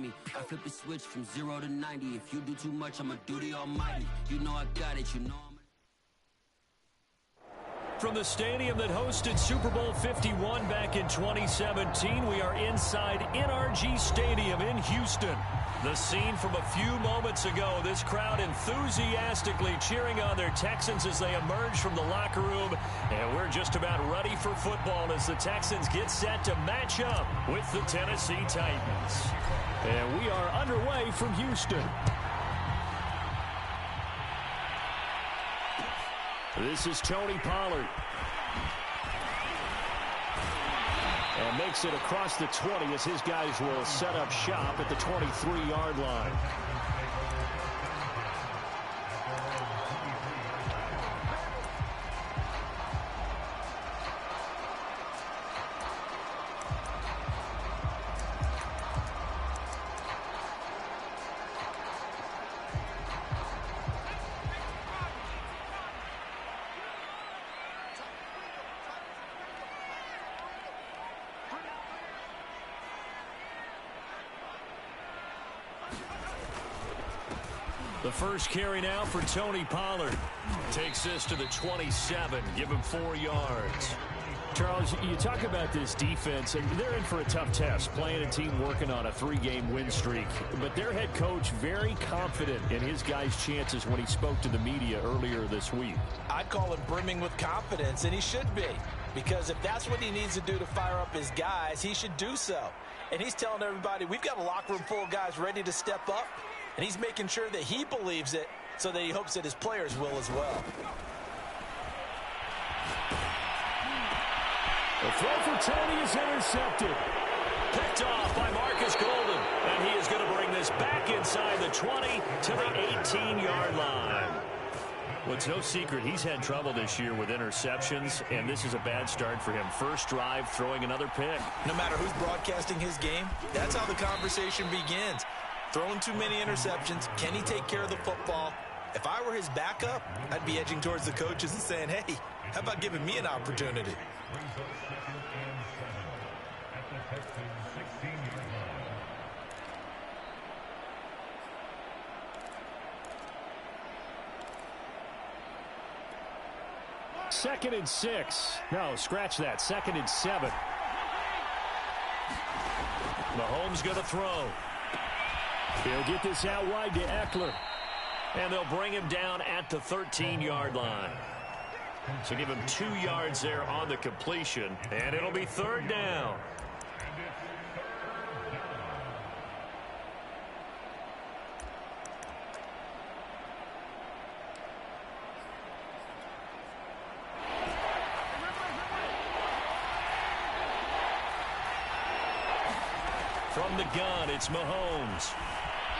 me. I flip the switch from 0 to 90. If you do too much, I'ma do the almighty. You know I got it, you know I'm... From the stadium that hosted Super Bowl 51 back in 2017, we are inside NRG Stadium in Houston. The scene from a few moments ago, this crowd enthusiastically cheering on their Texans as they emerge from the locker room. And we're just about ready for football as the Texans get set to match up with the Tennessee Titans. And we are underway from Houston. This is Tony Pollard. And makes it across the 20 as his guys will set up shop at the 23-yard line. The first carry now for Tony Pollard. Takes this to the 27. Give him 4 yards. Charles, you talk about this defense, and they're in for a tough test, playing a team working on a 3-game win streak. But their head coach very confident in his guys' chances when he spoke to the media earlier this week. I'd call him brimming with confidence, and he should be. Because if that's what he needs to do to fire up his guys, he should do so. And he's telling everybody, we've got a locker room full of guys ready to step up. And he's making sure that he believes it so that he hopes that his players will as well. The throw for Tony is intercepted. Picked off by Marcus Golden. And he is going to bring this back inside the 20 to the 18-yard line. Well, it's no secret he's had trouble this year with interceptions, and this is a bad start for him. First drive, throwing another pick. No matter who's broadcasting his game, that's how the conversation begins. Throwing too many interceptions. Can he take care of the football? If I were his backup, I'd be edging towards the coaches and saying, hey, how about giving me an opportunity? Second and 6. No, scratch that. 2nd and 7. Mahomes going to throw. He'll get this out wide to Eckler. And they'll bring him down at the 13-yard line. So give him 2 yards there on the completion. And it'll be 3rd down. From the gun, it's Mahomes.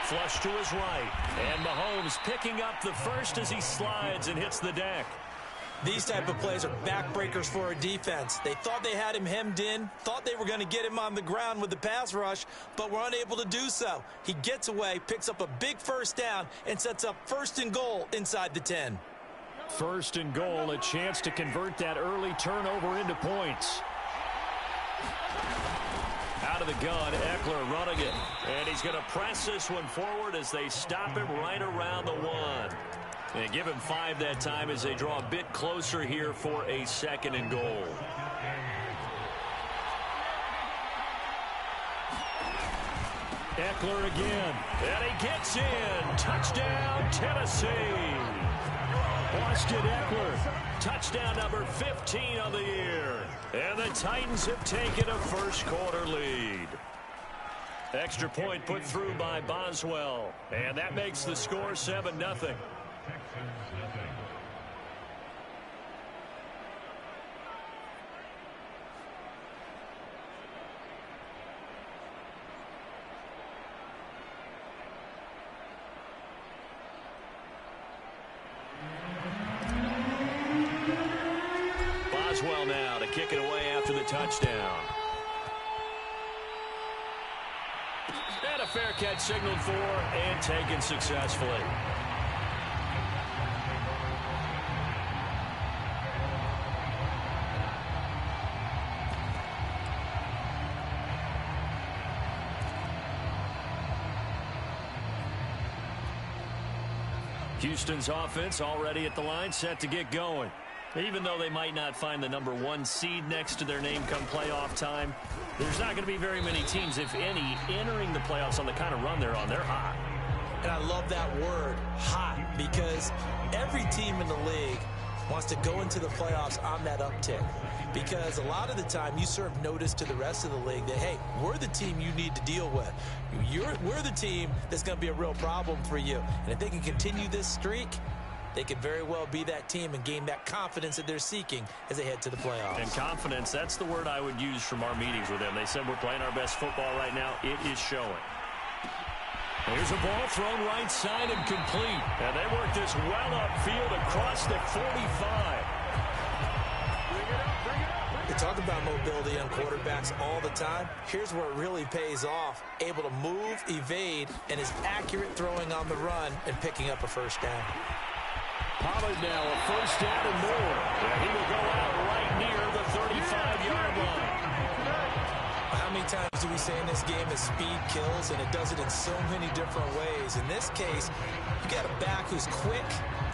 Flush to his right. And Mahomes picking up the first as he slides and hits the deck. These type of plays are backbreakers for a defense. They thought they had him hemmed in, thought they were going to get him on the ground with the pass rush, but were unable to do so. He gets away, picks up a big first down, and sets up 1st and goal inside the 10. 1st and goal, a chance to convert that early turnover into points. Out of the gun, Eckler running it. And he's going to press this one forward as they stop him right around the 1. And give him 5 that time as they draw a bit closer here for a 2nd and goal. Eckler again. And he gets in. Touchdown, Tennessee. Austin Eckler. Touchdown number 15 on the year. And the Titans have taken a first-quarter lead. Extra point put through by Boswell. And that makes the score 7-0. Boswell now to kick it away after the touchdown. And a fair catch signaled for and taken successfully. Houston's offense already at the line, set to get going. Even though they might not find the #1 seed next to their name come playoff time, there's not going to be very many teams, if any, entering the playoffs on the kind of run they're on. They're hot. And I love that word, hot, because every team in the league wants to go into the playoffs on that uptick. Because a lot of the time you serve notice to the rest of the league that, hey, we're the team you need to deal with. We're the team that's going to be a real problem for you. And if they can continue this streak, they could very well be that team and gain that confidence that they're seeking as they head to the playoffs. And confidence, that's the word I would use from our meetings with them. They said we're playing our best football right now. It is showing. Here's a ball thrown right side and complete. And they work this well upfield across the 45. We talk about mobility on quarterbacks all the time. Here's where it really pays off. Able to move, evade, and is accurate throwing on the run and picking up a first down. Pollard now a first down and more. And he will go out right near the 35-yard line. How many times do we say in this game that speed kills, and it does it in so many different ways? In this case, you got a back who's quick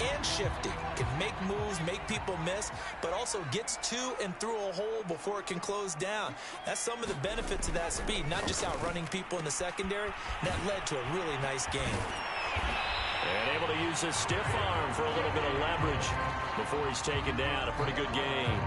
and shifty, can make moves, make people miss, but also gets to and through a hole before it can close down. That's some of the benefits of that speed, not just outrunning people in the secondary. That led to a really nice game. And able to use his stiff arm for a little bit of leverage before he's taken down. A pretty good game.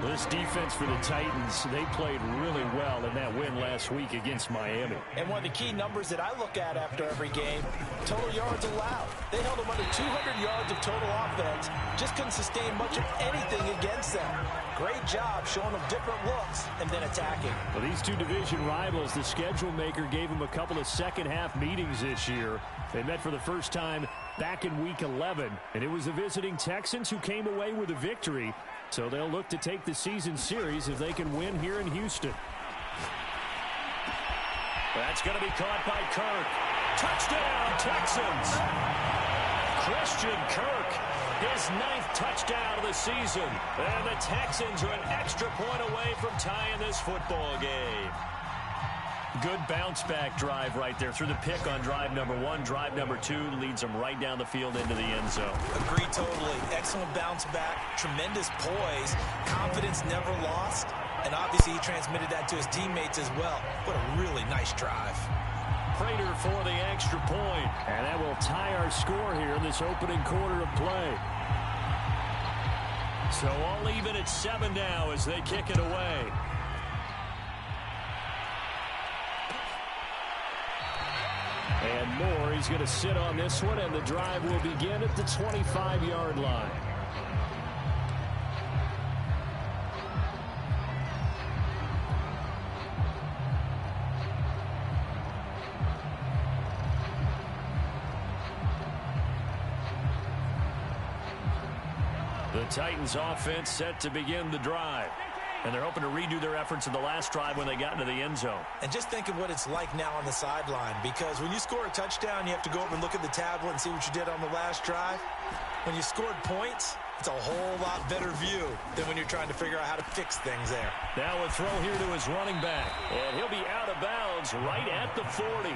This defense for the Titans, they played really well in that win last week against Miami. And one of the key numbers that I look at after every game, total yards allowed. They held them under 200 yards of total offense, just couldn't sustain much of anything against them. Great job showing them different looks and then attacking. Well, these two division rivals, the schedule maker gave them a couple of second-half meetings this year. They met for the first time back in Week 11, and it was the visiting Texans who came away with a victory. So they'll look to take the season series if they can win here in Houston. That's going to be caught by Kirk. Touchdown, Texans! Christian Kirk, his 9th touchdown of the season. And the Texans are an extra point away from tying this football game. Good bounce-back drive right there through the pick on drive number 1. Drive number 2 leads them right down the field into the end zone. Agree totally. Excellent bounce-back, tremendous poise, confidence never lost, and obviously he transmitted that to his teammates as well. What a really nice drive. Prater for the extra point, and that will tie our score here in this opening quarter of play. So all even at 7 now as they kick it away. And Moore, he's going to sit on this one, and the drive will begin at the 25-yard line. The Titans offense set to begin the drive. And they're hoping to redo their efforts in the last drive when they got into the end zone. And just think of what it's like now on the sideline, because when you score a touchdown, you have to go over and look at the tablet and see what you did on the last drive. When you scored points, it's a whole lot better view than when you're trying to figure out how to fix things there. Now a throw here to his running back. And he'll be out of bounds right at the 40.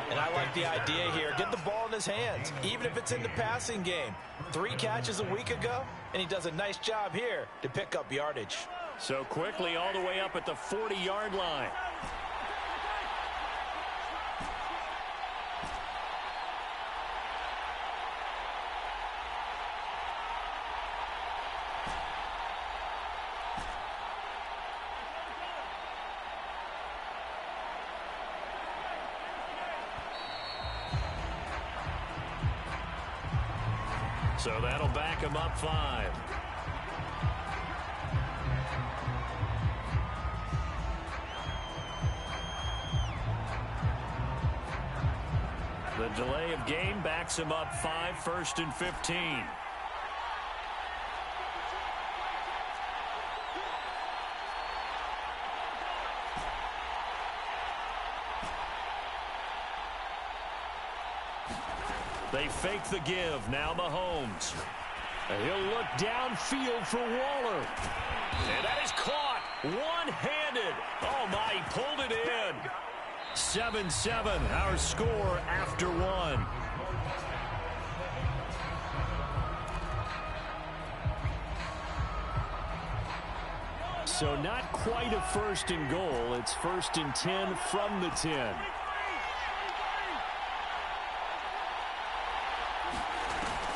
And I like the idea here. Get the ball in his hands, even if it's in the passing game. 3 catches a week ago, and he does a nice job here to pick up yardage. So quickly all the way up at the 40-yard line. So that'll back him up 5. The delay of game backs him up 5, 1st and 15. They fake the give. Now Mahomes. And he'll look downfield for Waller. And that is caught one-handed. Oh, my, he pulled it in. 7-7, our score after one. So not quite a first and goal. It's 1st and 10 from the 10.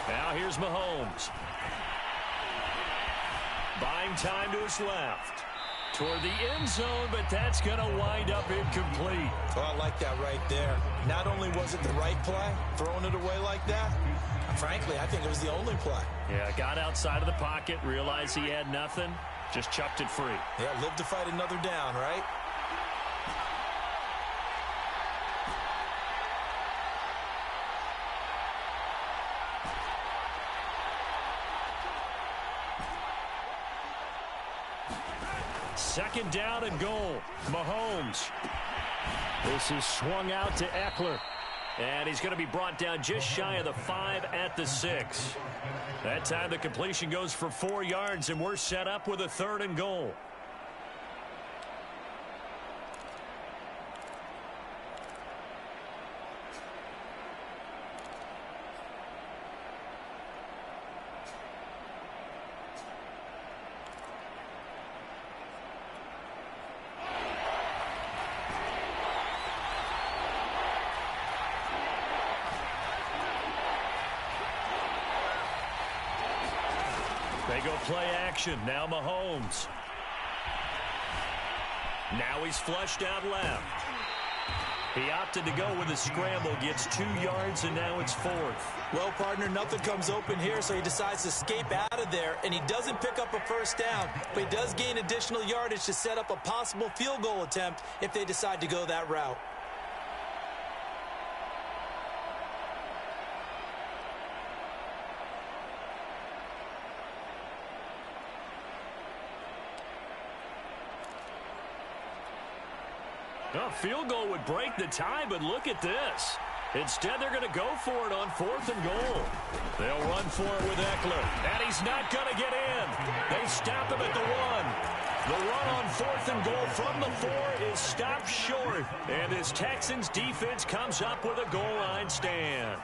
Now here's Mahomes. Buying time to his left. Toward the end zone, but that's going to wind up incomplete. Oh, I like that right there. Not only was it the right play, throwing it away like that, frankly, I think it was the only play. Yeah, got outside of the pocket, realized he had nothing, just chucked it free. Yeah, live to fight another down, right? Second down and goal. Mahomes. This is swung out to Eckler. And he's going to be brought down just shy of the 5 at the 6. That time the completion goes for 4 yards, and we're set up with a 3rd and goal. They go play action. Now Mahomes. Now he's flushed out left. He opted to go with a scramble, gets 2 yards, and now it's 4th. Well, partner, nothing comes open here, so he decides to escape out of there, and he doesn't pick up a first down, but he does gain additional yardage to set up a possible field goal attempt if they decide to go that route. A field goal would break the tie, but look at this. Instead, they're going to go for it on 4th and goal. They'll run for it with Eckler, and he's not going to get in. They stop him at the 1. The run on 4th and goal from the 4 is stopped short, and this Texans defense comes up with a goal line stand.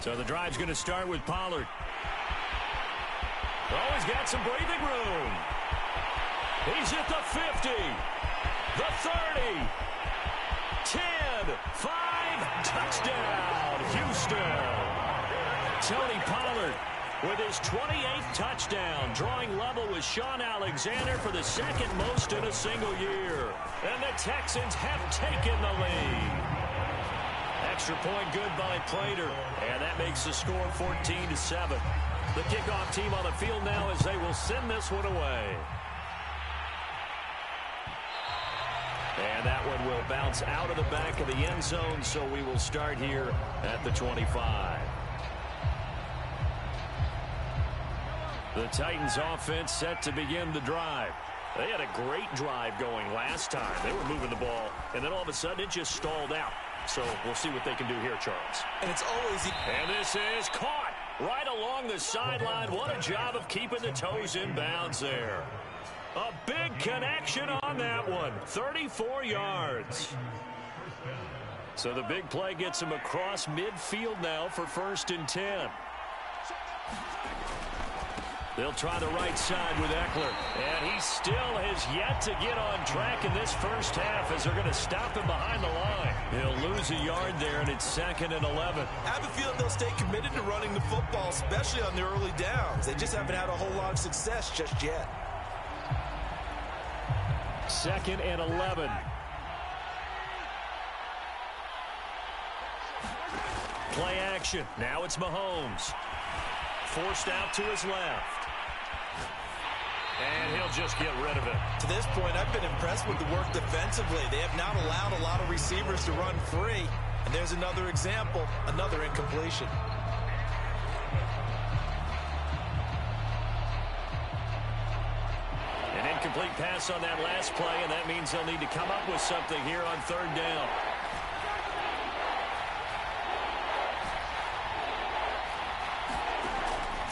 So the drive's going to start with Pollard. Oh, he's got some breathing room. He's at the 50, the 30, 10, 5, touchdown, Houston. Tony Pollard with his 28th touchdown, drawing level with Sean Alexander for the 2nd most in a single year. And the Texans have taken the lead. Extra point good by Prater, and that makes the score 14-7. The kickoff team on the field now as they will send this one away. And that one will bounce out of the back of the end zone, so we will start here at the 25. The Titans offense set to begin the drive. They had a great drive going last time. They were moving the ball, and then all of a sudden it just stalled out. So we'll see what they can do here, Charles. And it's always... And this is caught right along the sideline. What a job of keeping the toes in bounds there. A big connection on that one. 34 yards. So the big play gets him across midfield now for 1st and 10. They'll try the right side with Eckler. And he still has yet to get on track in this first half as they're going to stop him behind the line. He'll lose a yard there, and it's 2nd and 11. I have a feeling they'll stay committed to running the football, especially on the early downs. They just haven't had a whole lot of success just yet. 2nd and 11. Play action. Now it's Mahomes. Forced out to his left. And he'll just get rid of it. To this point, I've been impressed with the work defensively. They have not allowed a lot of receivers to run free. And there's another example, another incompletion. An incomplete pass on that last play, and that means they'll need to come up with something here on 3rd down.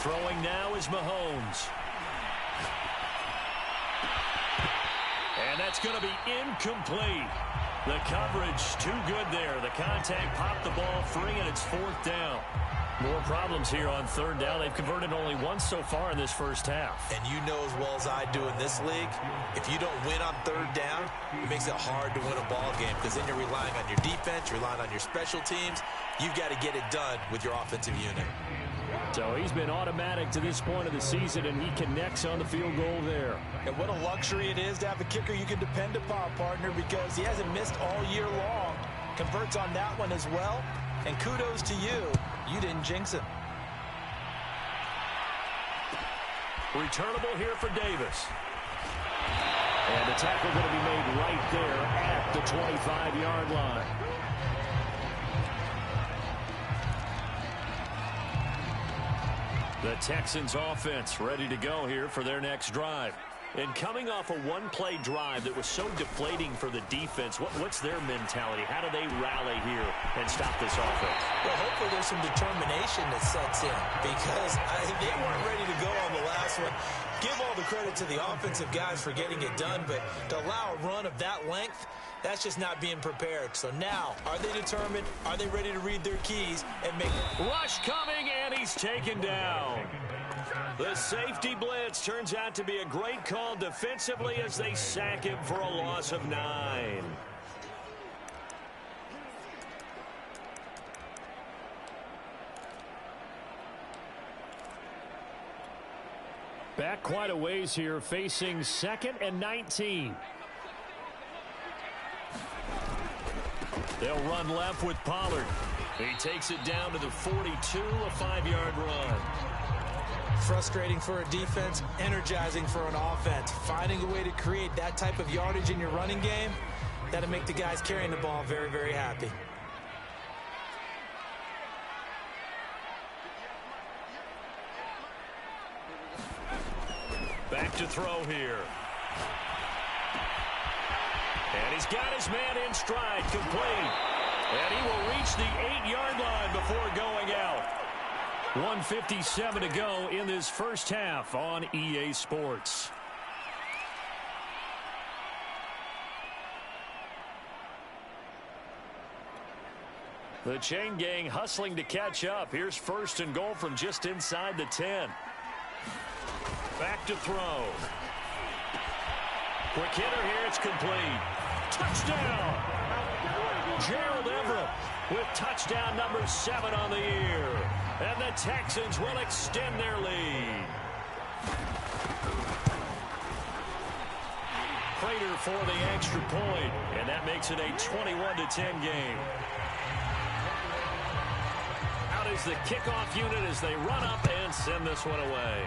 Throwing now is Mahomes. And that's going to be incomplete. The coverage too good there. The contact popped the ball free, and it's fourth down. More problems here on third down. They've converted only once so far in this first half. And you know as well as I do in this league, if you don't win on third down, it makes it hard to win a ball game because then you're relying on your defense, you're relying on your special teams. You've got to get it done with your offensive unit. So he's been automatic to this point of the season, and he connects on the field goal there. And what a luxury it is to have a kicker you can depend upon, partner, because he hasn't missed all year long. Converts on that one as well. And kudos to you. You didn't jinx him. Returnable here for Davis. And the tackle going to be made right there at the 25-yard line. The Texans offense ready to go here for their next drive. And coming off a one-play drive that was so deflating for the defense, what's their mentality? How do they rally here and stop this offense? Well, hopefully there's some determination that sets in because they weren't ready to go on the last one. Give all the credit to the offensive guys for getting it done, but to allow a run of that length, that's just not being prepared. So now, are they determined? Are they ready to read their keys and make it? Rush coming, and he's taken down. The safety blitz turns out to be a great call defensively as they sack him for a loss of 9. Back quite a ways here, facing 2nd and 19. They'll run left with Pollard. He takes it down to the 42, a 5-yard run. Frustrating for a defense, energizing for an offense. Finding a way to create that type of yardage in your running game, that'll make the guys carrying the ball very, very happy. Back to throw here. And he's got his man in stride, complete. And he will reach the 8-yard line before going out. 1:57 to go in this first half on EA Sports. The chain gang hustling to catch up. Here's 1st and goal from just inside the 10. Back to throw. Quick hitter here, it's complete. Touchdown! Gerald Everett with touchdown number 7 on the year. And the Texans will extend their lead. Prater for the extra point, and that makes it a 21-10 game. Out is the kickoff unit as they run up and send this one away.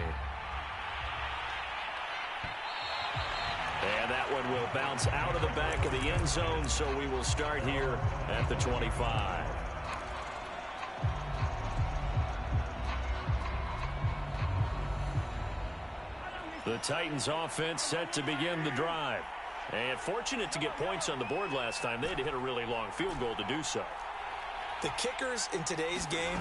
And that one will bounce out of the back of the end zone, so we will start here at the 25. The Titans offense set to begin the drive. And fortunate to get points on the board last time. They had to hit a really long field goal to do so. The kickers in today's game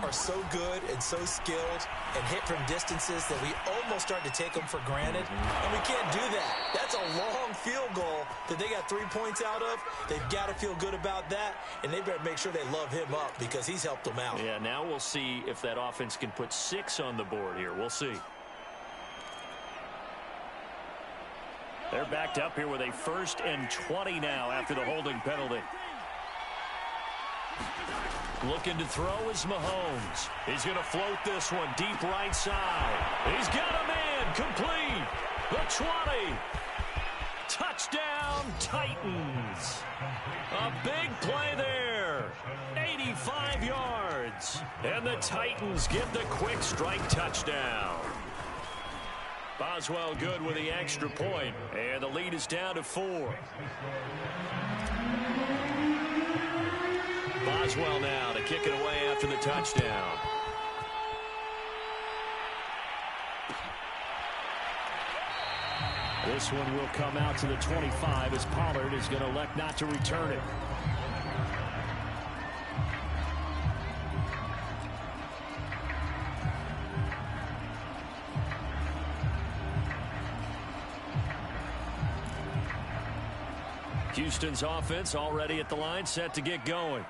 are so good and so skilled and hit from distances that we almost start to take them for granted. And we can't do that. That's a long field goal that they got 3 points out of. They've got to feel good about that, and they better make sure they love him up because he's helped them out. Yeah, now we'll see if that offense can put 6 on the board here. We'll see. They're backed up here with a 1st and 20 now after the holding penalty. Looking to throw is Mahomes. He's going to float this one deep right side. He's got a man complete. The 20. Touchdown, Titans. A big play there. 85 yards. And the Titans get the quick strike touchdown. Boswell good with the extra point. And the lead is down to 4. Boswell now to kick it away after the touchdown. This one will come out to the 25 as Pollard is going to elect not to return it. Houston's offense already at the line, set to get going.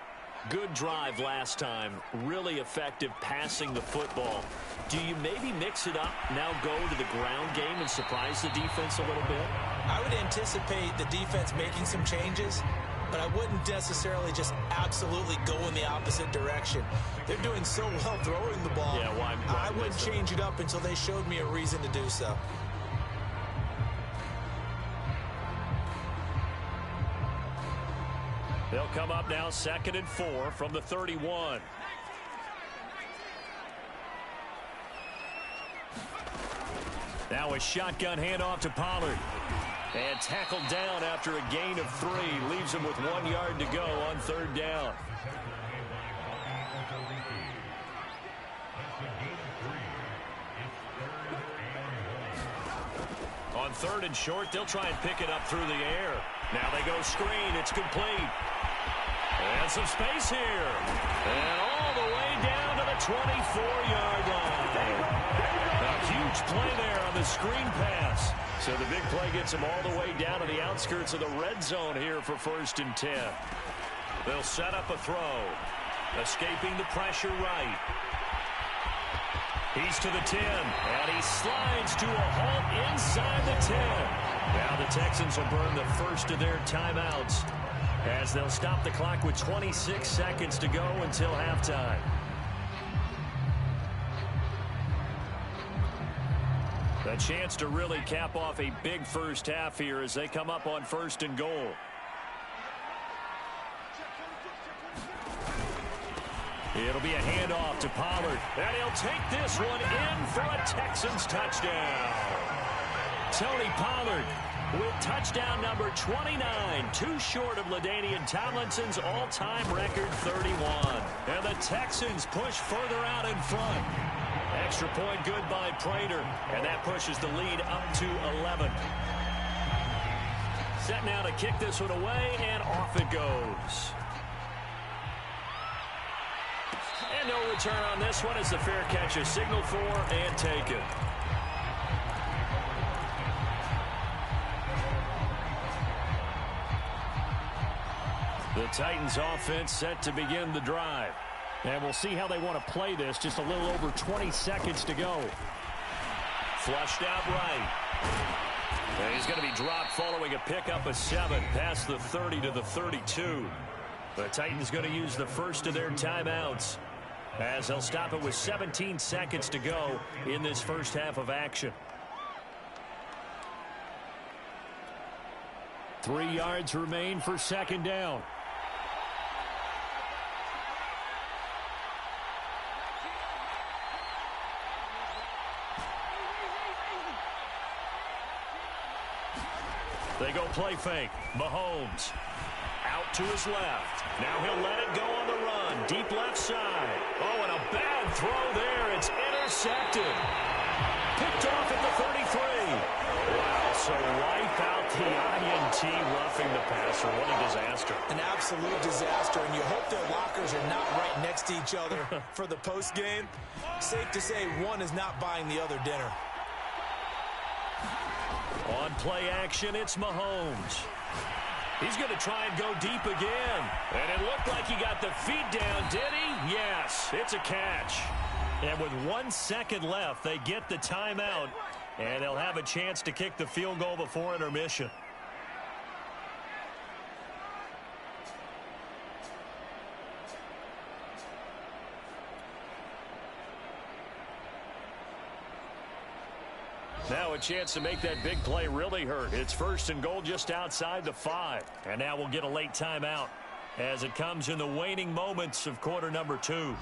Good drive last time. Really effective passing the football. Do you maybe mix it up, now go to the ground game and surprise the defense a little bit? I would anticipate the defense making some changes, but I wouldn't necessarily just absolutely go in the opposite direction. They're doing so well throwing the ball. Yeah, why I wouldn't change it up until they showed me a reason to do so. They'll come up now 2nd and 4 from the 31. Now a shotgun handoff to Pollard. And tackled down after a gain of 3. Leaves him with 1 yard to go on 3rd down. On 3rd and short, they'll try and pick it up through the air. Now they go screen. It's complete. And some space here. And all the way down to the 24-yard line. A huge play there on the screen pass. So the big play gets them all the way down to the outskirts of the red zone here for 1st and 10. They'll set up a throw. Escaping the pressure right. He's to the 10, and he slides to a halt inside the 10. Now the Texans will burn the first of their timeouts as they'll stop the clock with 26 seconds to go until halftime. A chance to really cap off a big first half here as they come up on 1st and goal. It'll be a handoff to Pollard, and he'll take this one in for a Texans touchdown. Tony Pollard with touchdown number 29, too short of LaDainian Tomlinson's all-time record 31. And the Texans push further out in front. Extra point good by Prater, and that pushes the lead up to 11. Set now to kick this one away, and off it goes. And no return on this one as the fair catch is signaled for and taken. The Titans offense set to begin the drive. And we'll see how they want to play this. Just a little over 20 seconds to go. Flushed out right. And he's going to be dropped following a pickup of 7 past the 30 to the 32. The Titans going to use the first of their timeouts as they'll stop it with 17 seconds to go in this first half of action. 3 yards remain for 2nd down. They go play fake. Mahomes out to his left. Now he'll let it go on the run. Deep left side. Oh, and a bad throw there. It's intercepted. Picked off at the 33. Wow, so wipe out the INT roughing the passer. What a disaster. An absolute disaster, and you hope their lockers are not right next to each other for the postgame. Safe to say one is not buying the other dinner. On play action, it's Mahomes. He's going to try and go deep again. And it looked like he got the feet down, did he? Yes, it's a catch. And with 1 second left, they get the timeout. And they'll have a chance to kick the field goal before intermission. Now a chance to make that big play really hurt. It's 1st and goal just outside the 5. And now we'll get a late timeout as it comes in the waning moments of quarter number 2.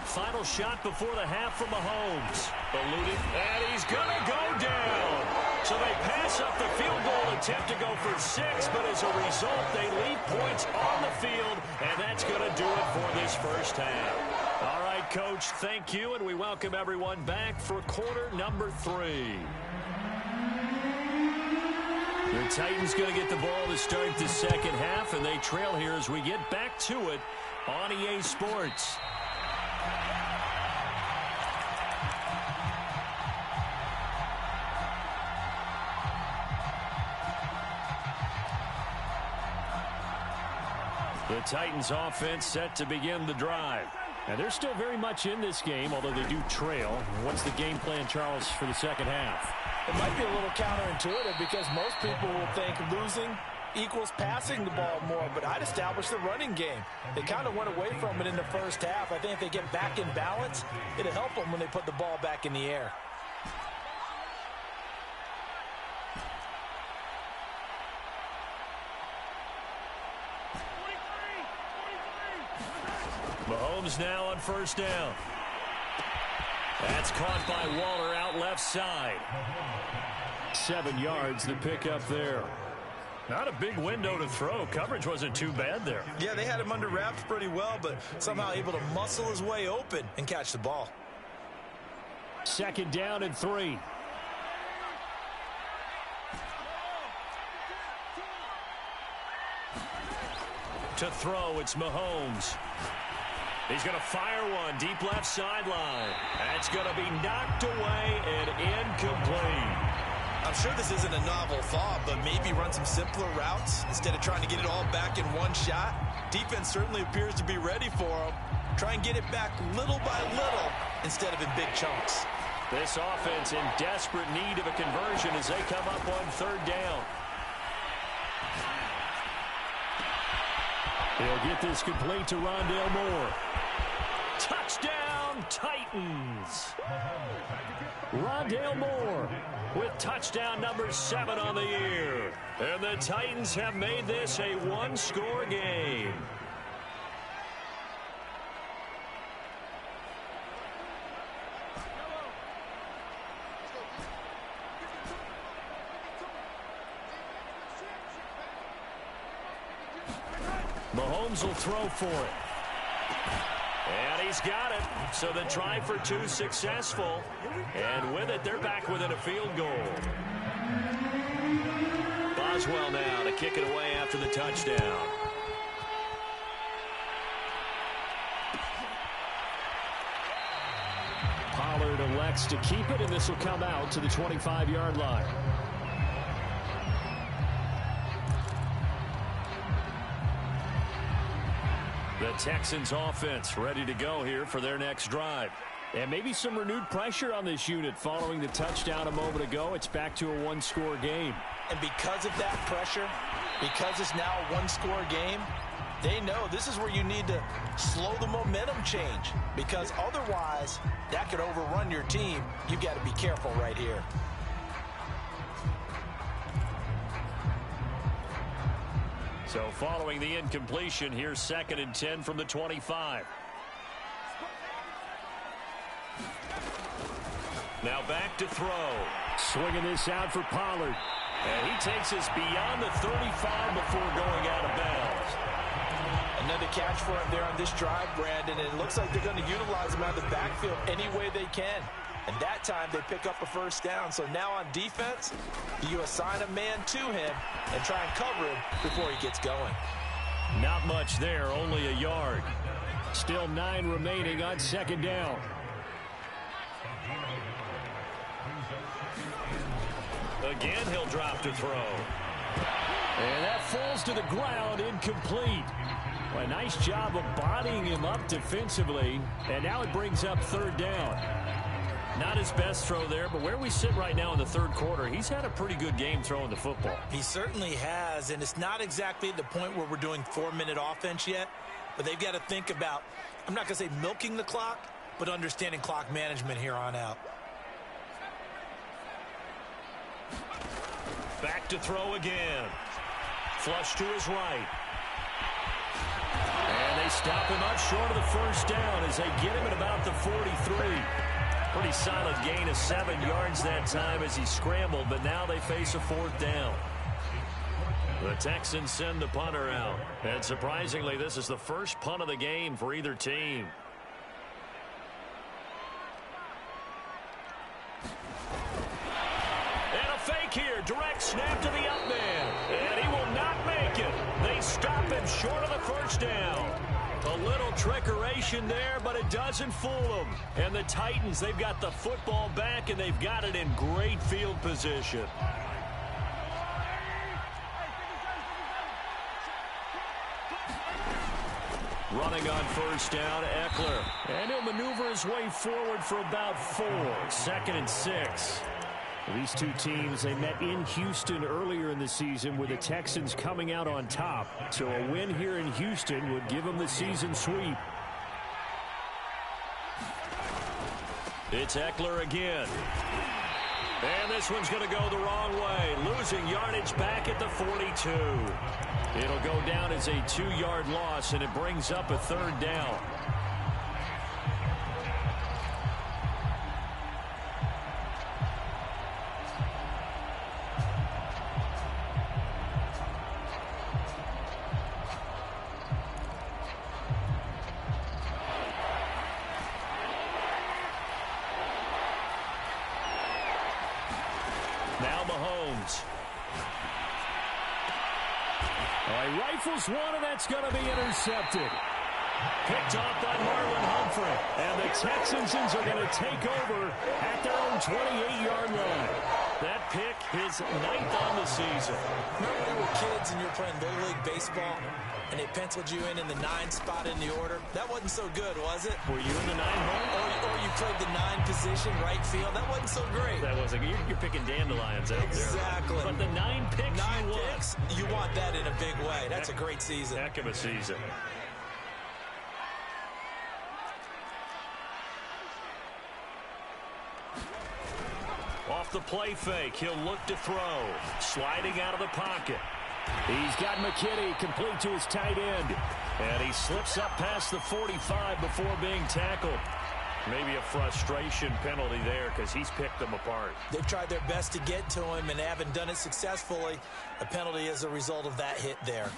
Final shot before the half from Mahomes. Eluding, and he's going to go down. So they pass up the field goal attempt to go for 6, but as a result, they leave points on the field, and that's going to do it for this first half. All right, Coach. Thank you, and we welcome everyone back for quarter number 3. The Titans going to get the ball to start the second half, and they trail here as we get back to it on EA Sports. The Titans offense set to begin the drive. And they're still very much in this game, although they do trail. What's the game plan, Charles, for the second half? It might be a little counterintuitive because most people will think losing equals passing the ball more, but I'd establish the running game. They kind of went away from it in the first half. I think if they get back in balance, it'll help them when they put the ball back in the air. Mahomes now on first down. That's caught by Waller out left side. 7 yards, the pickup there. Not a big window to throw. Coverage wasn't too bad there. Yeah, they had him under wraps pretty well, but somehow able to muscle his way open and catch the ball. 2nd down and 3. To throw, it's Mahomes. He's going to fire one deep left sideline. That's going to be knocked away and incomplete. I'm sure this isn't a novel thought, but maybe run some simpler routes instead of trying to get it all back in one shot. Defense certainly appears to be ready for him. Try and get it back little by little instead of in big chunks. This offense in desperate need of a conversion as they come up on 3rd down. He'll get this complete to Rondale Moore. Touchdown, Titans. Rondale Moore with touchdown number 7 on the year. And the Titans have made this a one-score game. Mahomes will throw for it. And he's got it. So the try for 2 successful. And with it, they're back within a field goal. Boswell now to kick it away after the touchdown. Pollard elects to keep it, and this will come out to the 25-yard line. The Texans offense ready to go here for their next drive. And maybe some renewed pressure on this unit following the touchdown a moment ago. It's back to a one-score game. And because of that pressure, because it's now a one-score game, they know this is where you need to slow the momentum change. Because otherwise, that could overrun your team. You've got to be careful right here. So following the incompletion, here's 2nd and 10 from the 25. Now back to throw. Swinging this out for Pollard. And he takes us beyond the 35 before going out of bounds. Another catch for him there on this drive, Brandon. And it looks like they're going to utilize him out of the backfield any way they can. And that time they pick up a first down. So now on defense, you assign a man to him and try and cover him before he gets going. Not much there, only a yard. Still 9 remaining on 2nd down. Again, he'll drop to throw. And that falls to the ground, incomplete. Well, a nice job of bodying him up defensively. And now it brings up 3rd down. Not his best throw there, but where we sit right now in the 3rd quarter, he's had a pretty good game throwing the football. He certainly has, and it's not exactly at the point where we're doing 4-minute offense yet, but they've got to think about, I'm not going to say milking the clock, but understanding clock management here on out. Back to throw again. Flush to his right. And they stop him up short of the first down as they get him at about the 43. Pretty solid gain of 7 yards that time as he scrambled, but now they face a 4th down. The Texans send the punter out. And surprisingly, this is the first punt of the game for either team. fake here. Direct snap to the up man. And he will not make it. They stop him short of the first down. A little trickeration there, but it doesn't fool them. And the Titans, they've got the football back, and they've got it in great field position. Running on first down, Eckler. And he'll maneuver his way forward for about 4. 2nd and 6. These two teams, they met in Houston earlier in the season with the Texans coming out on top. So a win here in Houston would give them the season sweep. It's Eckler again. And this one's going to go the wrong way. Losing yardage back at the 42. It'll go down as a 2-yard loss, and it brings up a 3rd down. Now Mahomes. He rifles one, and that's going to be intercepted. Picked off by Marlon Humphrey. And the Texans are going to take over at their own 28-yard line. That pick, his 9th on the season. Remember when we were kids and you were playing Little League Baseball, and they penciled you in the 9 spot in the order? That wasn't so good, was it? Were you in the 9 hole? Or you played the 9 position, right field? That wasn't so great. That wasn't. You're picking dandelions out there. Exactly. But the 9 picks 9 picks, you want that in a big way. That's a great season. Heck of a season. Off the play fake, he'll look to throw. Sliding out of the pocket. He's got McKinney complete to his tight end. And he slips up past the 45 before being tackled. Maybe a frustration penalty there because he's picked them apart. They've tried their best to get to him and haven't done it successfully. A penalty as a result of that hit there.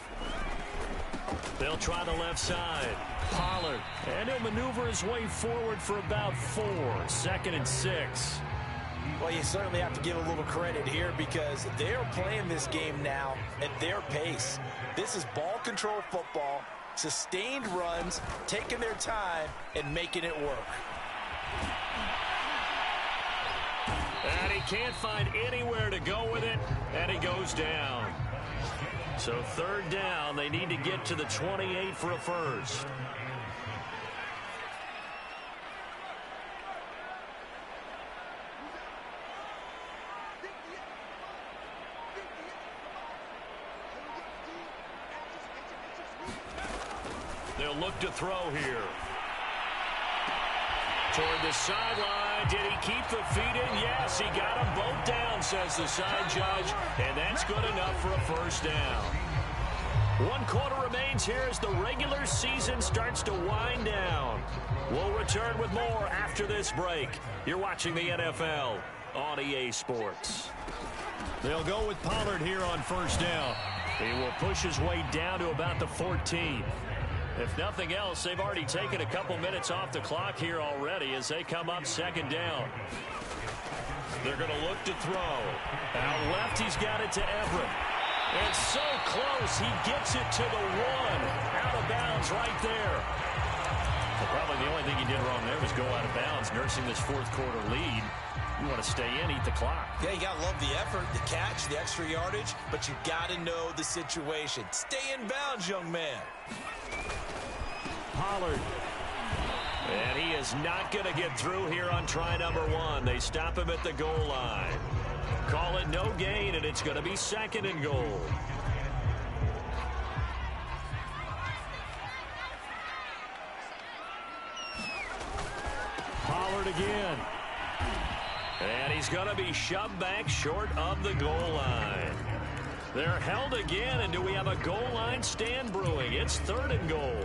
They'll try the left side. Pollard. And he'll maneuver his way forward for about 4. 2nd and 6. Well, you certainly have to give a little credit here because they're playing this game now at their pace. This is ball control football, sustained runs, taking their time, and making it work. And he can't find anywhere to go with it, and he goes down. So 3rd down, they need to get to the 28 for a first. They'll look to throw here. Toward the sideline. Did he keep the feet in? Yes, he got them both down, says the side judge. And that's good enough for a first down. 1 quarter remains here as the regular season starts to wind down. We'll return with more after this break. You're watching the NFL on EA Sports. They'll go with Pollard here on first down. He will push his way down to about the 14. If nothing else, they've already taken a couple minutes off the clock here already as they come up 2nd down. They're going to look to throw. Out left, he's got it to Everett. And so close, he gets it to the 1. Out of bounds right there. Well, probably the only thing he did wrong there was go out of bounds, nursing this 4th quarter lead. You want to stay in, eat the clock. Yeah, you got to love the effort, the catch, the extra yardage, but you got to know the situation. Stay in bounds, young man. Pollard. And he is not going to get through here on try number 1. They stop him at the goal line. Call it no gain, and it's going to be 2nd and goal. Pollard again. And he's going to be shoved back short of the goal line. They're held again, and do we have a goal line stand brewing? It's 3rd and goal.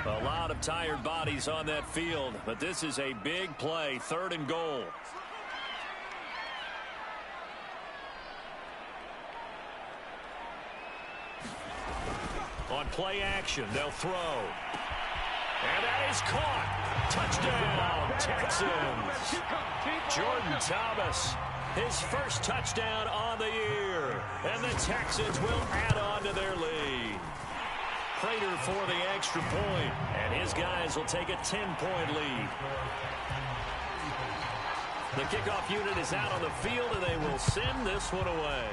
A lot of tired bodies on that field, but this is a big play, 3rd and goal. play action. They'll throw. And that is caught. Touchdown, Texans. Jordan Thomas, his first touchdown on the year. And the Texans will add on to their lead. Prater for the extra point. And his guys will take a 10-point lead. The kickoff unit is out on the field, and they will send this one away.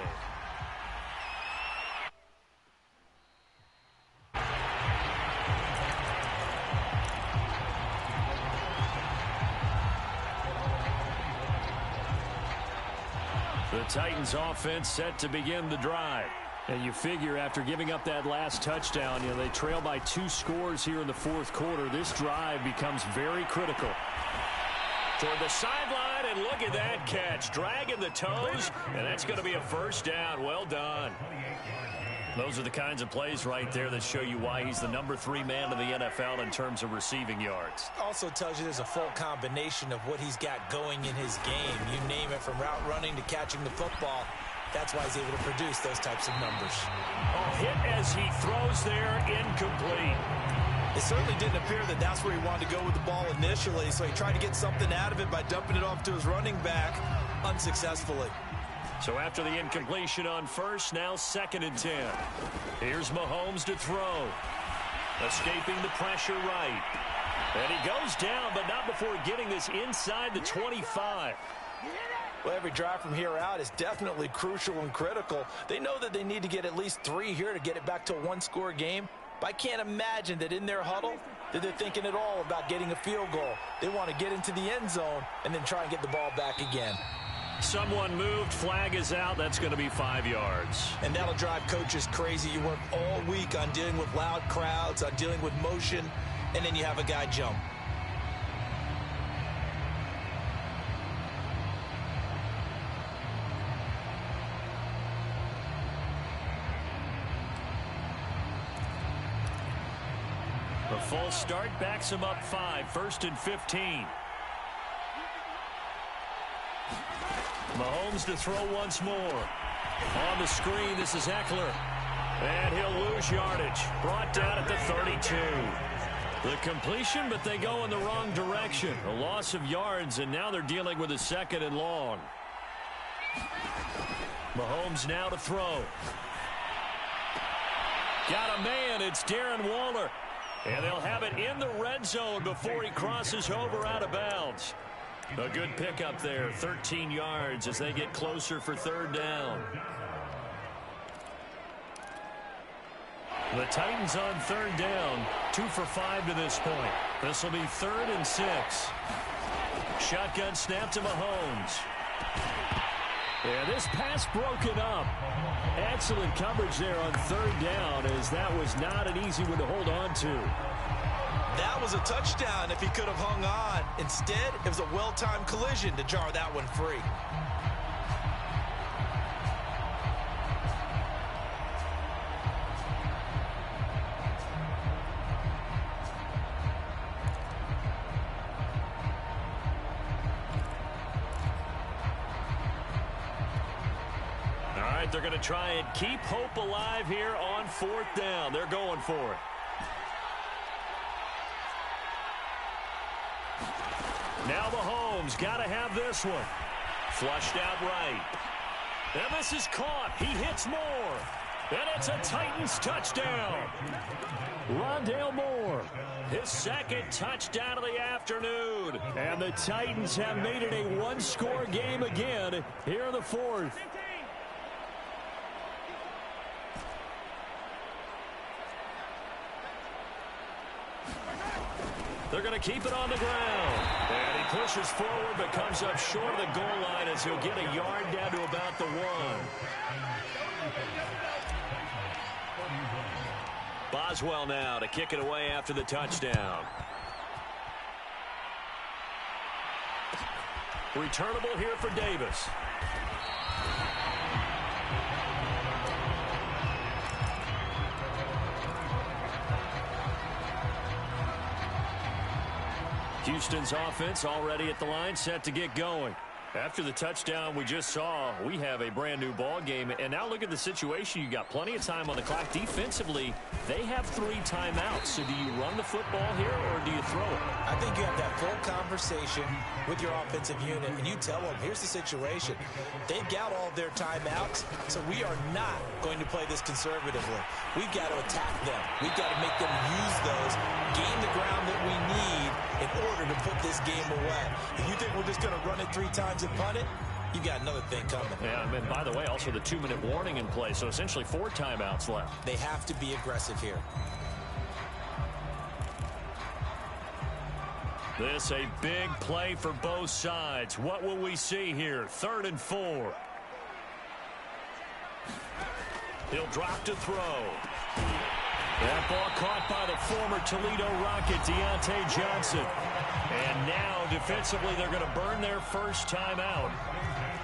The Titans offense set to begin the drive. And you figure after giving up that last touchdown, they trail by 2 scores here in the fourth quarter. This drive becomes very critical. Toward the sideline, and look at that catch. Dragging the toes, and that's going to be a first down. Well done. Those are the kinds of plays right there that show you why he's the number 3 man in the NFL in terms of receiving yards. Also tells you there's a full combination of what he's got going in his game. You name it, from route running to catching the football. That's why he's able to produce those types of numbers. Hit as he throws there, incomplete. It certainly didn't appear that that's where he wanted to go with the ball initially, so he tried to get something out of it by dumping it off to his running back unsuccessfully. So after the incompletion on first, now 2nd and 10. Here's Mahomes to throw. Escaping the pressure right. And he goes down, but not before getting this inside the 25. Well, every drive from here out is definitely crucial and critical. They know that they need to get at least 3 here to get it back to a 1-score game. But I can't imagine that in their huddle that they're thinking at all about getting a field goal. They want to get into the end zone and then try and get the ball back again. Someone moved, flag is out. That's going to be 5 yards. And that'll drive coaches crazy. You work all week on dealing with loud crowds, on dealing with motion, and then you have a guy jump. The false start backs him up 5, 1st and 15. Mahomes to throw once more. On the screen, this is Eckler. And he'll lose yardage. Brought down at the 32. The completion, but they go in the wrong direction. A loss of yards, and now they're dealing with a 2nd and long. Mahomes now to throw. Got a man. It's Darren Waller. And they'll have it in the red zone before he crosses over out of bounds. A good pickup there, 13 yards as they get closer for 3rd down. The Titans on 3rd down, 2 for 5 to this point. This will be 3rd and 6. Shotgun snap to Mahomes. And this pass broken up. Excellent coverage there on 3rd down, as that was not an easy one to hold on to. That was a touchdown if he could have hung on. Instead, it was a well-timed collision to jar that one free. They're going to try and keep hope alive here on 4th down. They're going for it. Now Mahomes got to have this one. Flushed out right. And this is caught. He hits more. And it's a Titans touchdown. Rondale Moore, his 2nd touchdown of the afternoon. And the Titans have made it a 1-score game again here in the 4th. They're going to keep it on the ground. And he pushes forward but comes up short of the goal line as he'll get a yard down to about the 1. Boswell now to kick it away after the touchdown. Returnable here for Davis. Houston's offense already at the line, set to get going. After the touchdown we just saw, we have a brand-new ball game. And now look at the situation. You got plenty of time on the clock. Defensively, they have 3 timeouts. So do you run the football here or do you throw it? I think you have that full conversation with your offensive unit, and you tell them, here's the situation. They've got all of their timeouts, so we are not going to play this conservatively. We've got to attack them. We've got to make them use those, gain the ground that we need in order to put this game away. If you think we're just going to run it 3 times and punt it, you got another thing coming. Yeah, and by the way, also the 2-minute warning in play, so essentially 4 timeouts left. They have to be aggressive here. This a big play for both sides. What will we see here? 3rd and 4. He'll drop to throw. That ball caught by the former Toledo Rocket, Deontay Johnson. And now, defensively, they're going to burn their first timeout.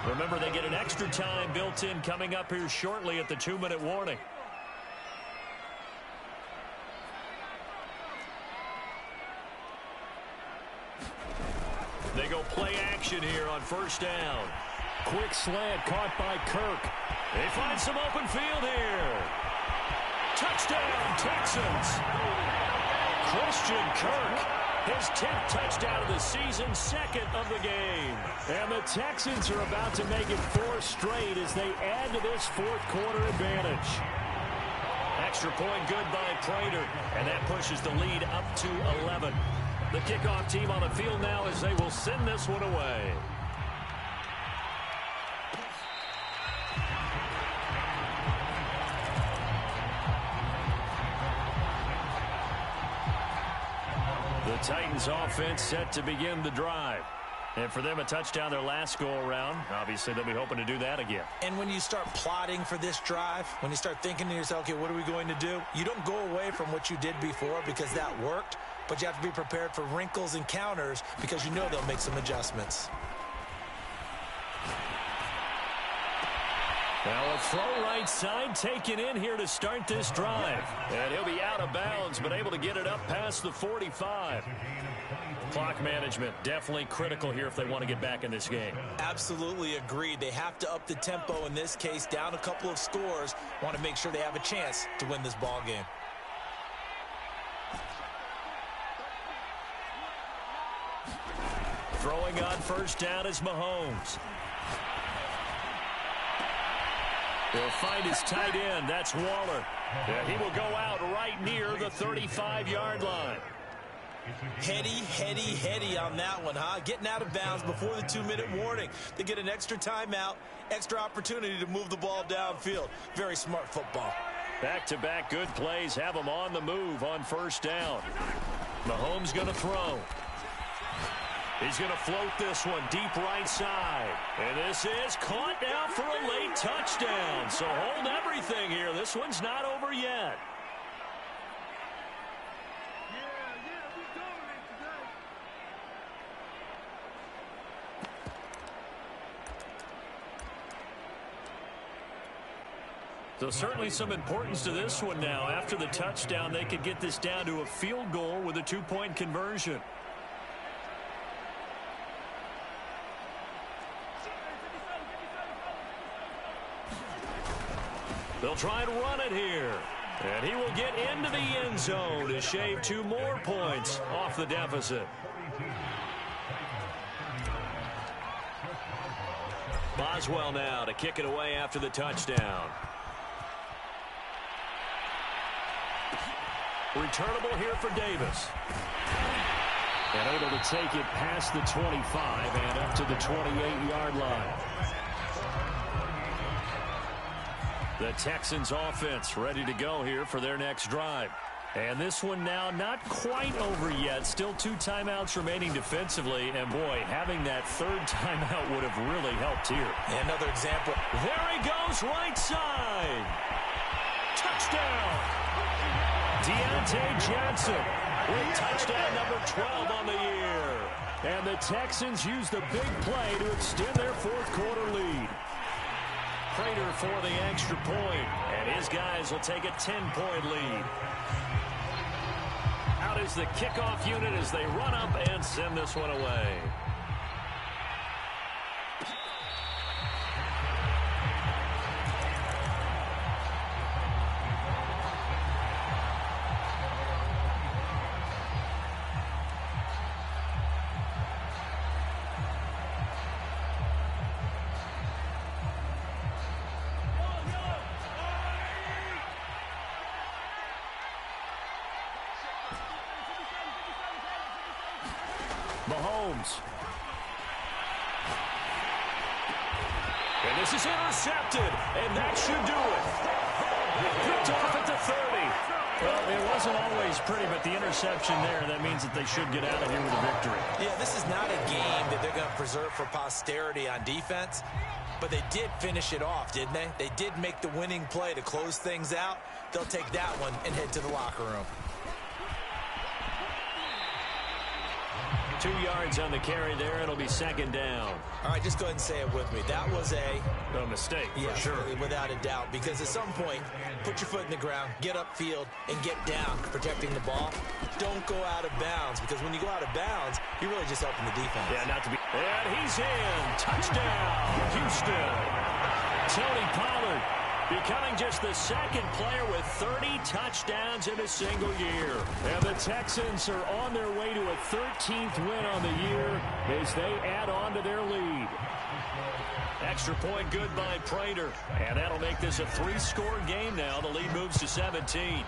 Remember, they get an extra time built in coming up here shortly at the 2-minute warning. They go play action here on first down. Quick slant caught by Kirk. They find some open field here. Touchdown, Texans. Christian Kirk, his 10th touchdown of the season, 2nd of the game. And the Texans are about to make it 4 straight as they add to this 4th quarter advantage. Extra point good by Prater, and that pushes the lead up to 11. The kickoff team on the field now as they will send this one away. The Titans offense set to begin the drive. And for them, a touchdown their last go-around. Obviously, they'll be hoping to do that again. And when you start plotting for this drive, when you start thinking to yourself, okay, what are we going to do? You don't go away from what you did before because that worked, but you have to be prepared for wrinkles and counters because you know they'll make some adjustments. Now a throw right side taken in here to start this drive. And he'll be out of bounds, but able to get it up past the 45. Clock management definitely critical here if they want to get back in this game. Absolutely agreed. They have to up the tempo in this case, down a couple of scores. Want to make sure they have a chance to win this ball game. Throwing on first down is Mahomes. He'll find his tight end. That's Waller. Yeah, he will go out right near the 35-yard line. Heady on that one, huh? Getting out of bounds before the 2-minute warning. They get an extra timeout, extra opportunity to move the ball downfield. Very smart football. Back-to-back good plays have them on the move on first down. Mahomes going to throw. He's going to float this one deep right side. And this is caught now for a late touchdown. So hold everything here. This one's not over yet. So certainly some importance to this one now. After the touchdown, they could get this down to a field goal with a 2-point conversion. They'll try and run it here. And he will get into the end zone to shave 2 more points off the deficit. Boswell now to kick it away after the touchdown. Returnable here for Davis. And able to take it past the 25 and up to the 28-yard line. The Texans offense ready to go here for their next drive. And this one now not quite over yet. Still 2 timeouts remaining defensively. And boy, having that 3rd timeout would have really helped here. And another example. There he goes, right side. Touchdown. Deontay Johnson with touchdown number 12 on the year. And the Texans use the big play to extend their 4th quarter lead. Prater for the extra point, and his guys will take a 10-point lead. Out is the kickoff unit as they run up and send this one away. Mahomes. And this is intercepted, and that should do it. Picked off at the 30. Well, it wasn't always pretty, but the interception there, that means that they should get out of here with a victory. Yeah, this is not a game that they're going to preserve for posterity on defense, but they did finish it off, didn't they? They did make the winning play to close things out. They'll take that one and head to the locker room. 2 yards on the carry there. It'll be second down. All right, just go ahead and say it with me. That was a mistake, yeah, for sure. Without a doubt, because at some point, put your foot in the ground, get upfield, and get down protecting the ball. Don't go out of bounds, because when you go out of bounds, you're really just helping the defense. Yeah, not to be. And he's in. Touchdown, Houston. Tony Pollard becoming just the second player with 30 touchdowns in a single year. And the Texans are on their way to a 13th win on the year as they add on to their lead. Extra point good by Prater. And that'll make this a 3-score game now. The lead moves to 17.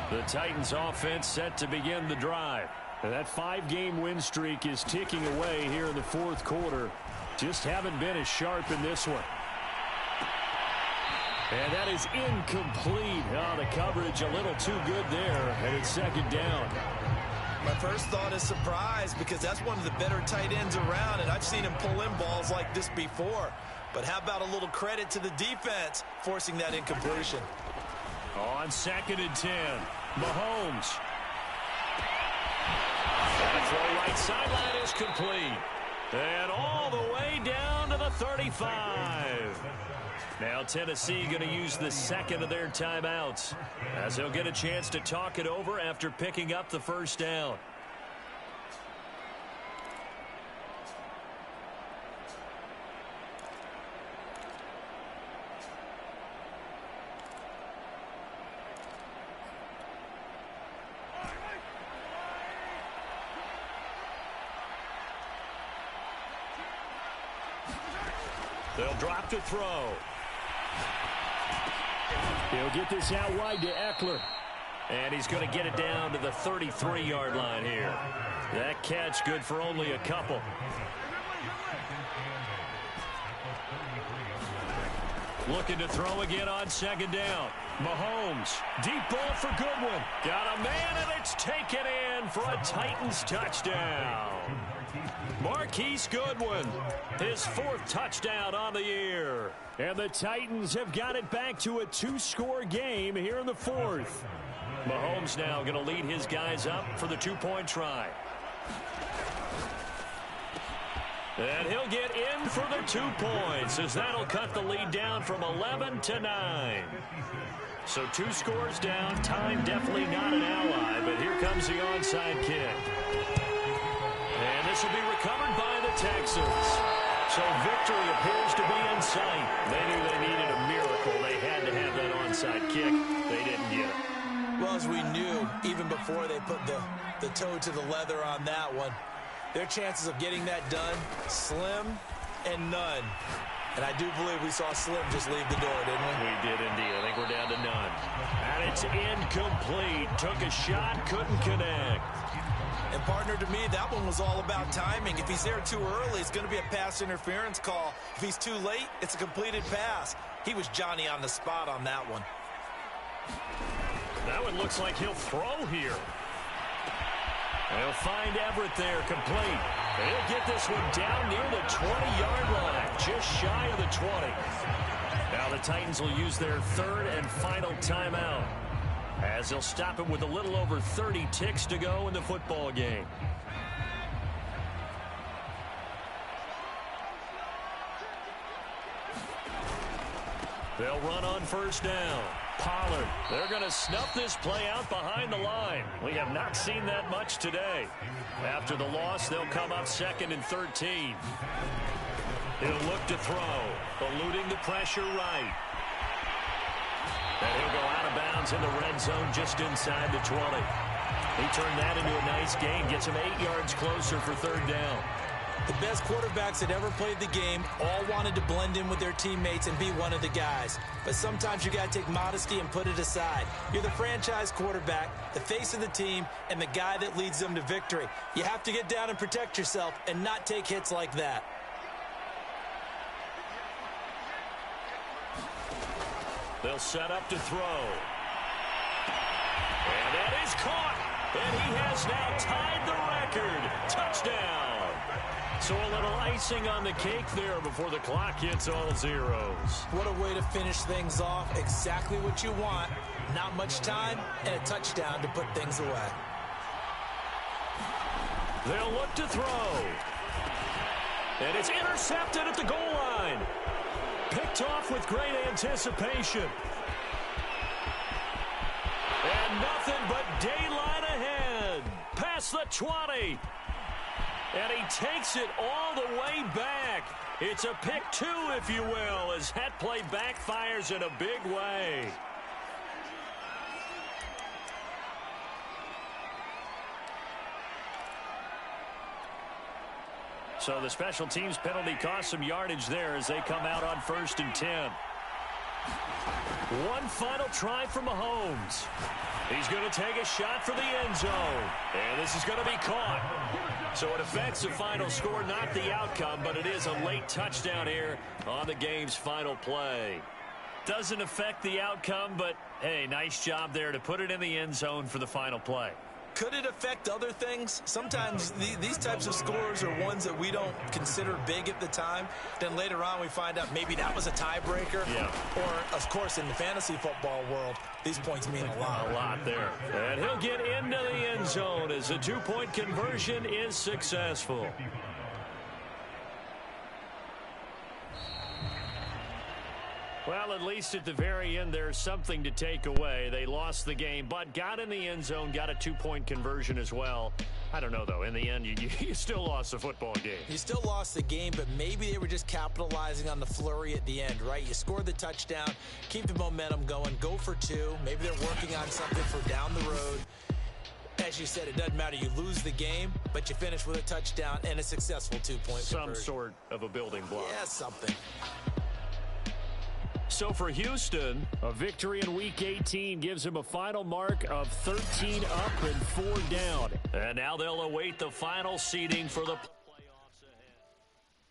The Titans offense set to begin the drive. And that 5-game win streak is ticking away here in the fourth quarter. Just haven't been as sharp in this one. And that is incomplete. Oh, the coverage a little too good there. And it's second down. My first thought is surprise, because that's one of the better tight ends around, and I've seen him pull in balls like this before. But how about a little credit to the defense forcing that incompletion? On second and 10, Mahomes. And the throw right sideline is complete. And all the way down to the 35. Now Tennessee going to use the second of their timeouts, as they'll get a chance to talk it over after picking up the first down. They'll drop to throw. He'll get this out wide to Eckler. And he's going to get it down to the 33-yard line here. That catch good for only a couple. Looking to throw again on second down. Mahomes, deep ball for Goodwin. Got a man, and it's taken in for a Titans touchdown. Marquise Goodwin, his 4th touchdown on the year. And the Titans have got it back to a 2-score game here in the 4th. Mahomes now going to lead his guys up for the 2-point try. And he'll get in for the 2 points, as that'll cut the lead down from 11 to 9. So 2 scores down. Time definitely not an ally, but here comes the onside kick. And this will be recovered by the Texans. So victory appears to be in sight. They knew they needed a miracle. They had to have that onside kick. They didn't get it. Well, as we knew, even before they put the toe to the leather on that one, their chances of getting that done, slim and none. And I do believe we saw Slim just leave the door, didn't we? We did indeed. I think we're down to none. And it's incomplete. Took a shot, couldn't connect. And partner, to me, that one was all about timing. If he's there too early, it's going to be a pass interference call. If he's too late, it's a completed pass. He was Johnny on the spot on that one. That one looks like he'll throw here. He'll find Everett there, complete. He'll get this one down near the 20-yard line, just shy of the 20. Now the Titans will use their 3rd and final timeout, as they'll stop it with a little over 30 ticks to go in the football game. They'll run on first down. Pollard, they're going to snuff this play out behind the line. We have not seen that much today. After the loss, they'll come up 2nd and 13. He'll look to throw, eluding the pressure right. And he'll go out of bounds in the red zone just inside the 20. He turned that into a nice gain, gets him 8 yards closer for third down. The best quarterbacks that ever played the game all wanted to blend in with their teammates and be one of the guys. But sometimes you got to take modesty and put it aside. You're the franchise quarterback, the face of the team, and the guy that leads them to victory. You have to get down and protect yourself and not take hits like that. They'll set up to throw. And that is caught. And he has now tied the record. Touchdown. So a little icing on the cake there before the clock hits all zeros. What a way to finish things off. Exactly what you want. Not much time and a touchdown to put things away. They'll look to throw. And it's intercepted at the goal line. Picked off with great anticipation. And nothing but daylight ahead. Past the 20. And he takes it all the way back. It's a pick 2, if you will, as that play backfires in a big way. So the special teams penalty cost some yardage there as they come out on 1st and 10. One final try from Mahomes. He's going to take a shot for the end zone. And this is going to be caught. So it affects the final score, not the outcome, but it is a late touchdown here on the game's final play. Doesn't affect the outcome, but, hey, nice job there to put it in the end zone for the final play. Could it affect other things? Sometimes these types of scores are ones that we don't consider big at the time. Then later on we find out maybe that was a tiebreaker. Yeah. Or, of course, in the fantasy football world, these points mean a lot. A lot there. And he'll get into the end zone as the 2-point conversion is successful. Well, at least at the very end, there's something to take away. They lost the game, but got in the end zone, got a 2-point conversion as well. I don't know, though. In the end, you still lost the football game. You still lost the game, but maybe they were just capitalizing on the flurry at the end, right? You scored the touchdown, keep the momentum going, go for 2. Maybe they're working on something for down the road. As you said, it doesn't matter. You lose the game, but you finish with a touchdown and a successful 2-point conversion. Some sort of a building block. Yeah, something. So for Houston, a victory in Week 18 gives him a final mark of 13 up and 4 down. And now they'll await the final seeding for the